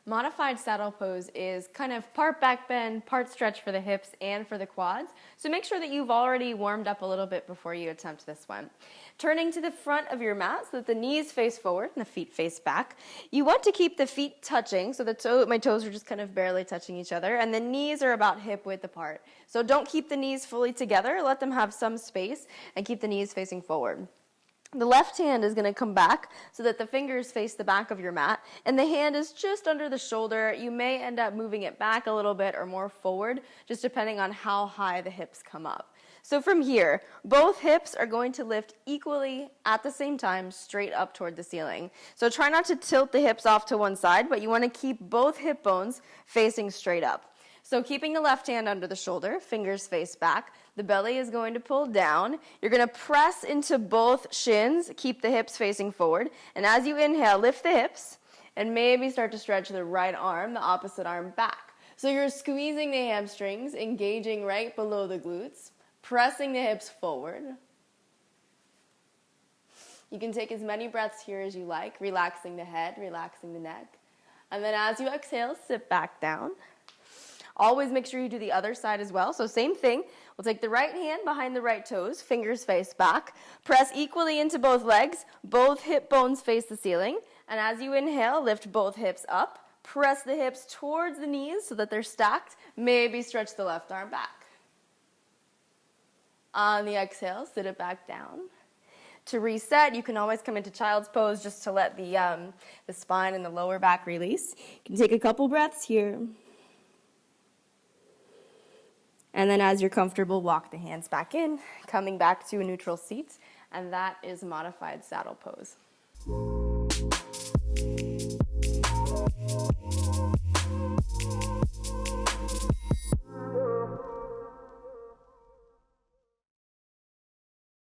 Modified saddle pose is kind of part back bend, part stretch for the hips and for the quads. So make sure that you've already warmed up a little bit before you attempt this one. Turning to the front of your mat so that the knees face forward and the feet face back. You want to keep the feet touching, so my toes are just kind of barely touching each other, and the knees are about hip width apart. So don't keep the knees fully together, let them have some space, and keep the knees facing forward. The left hand is going to come back so that the fingers face the back of your mat, and the hand is just under the shoulder. You may end up moving it back a little bit or more forward, just depending on how high the hips come up. So from here, both hips are going to lift equally at the same time, straight up toward the ceiling. So try not to tilt the hips off to one side, but you want to keep both hip bones facing straight up. So keeping the left hand under the shoulder, fingers face back, the belly is going to pull down. You're going to press into both shins, keep the hips facing forward, and as you inhale, lift the hips, and maybe start to stretch the right arm, the opposite arm back. So you're squeezing the hamstrings, engaging right below the glutes, pressing the hips forward. You can take as many breaths here as you like, relaxing the head, relaxing the neck. And then as you exhale, sit back down. Always make sure you do the other side as well. So same thing. We'll take the right hand behind the right toes, fingers face back. Press equally into both legs. Both hip bones face the ceiling. And as you inhale, lift both hips up. Press the hips towards the knees so that they're stacked. Maybe stretch the left arm back. On the exhale, sit it back down. To reset, you can always come into child's pose just to let the spine and the lower back release. You can take a couple breaths here. And then as you're comfortable, walk the hands back in, coming back to a neutral seat, and that is modified saddle pose.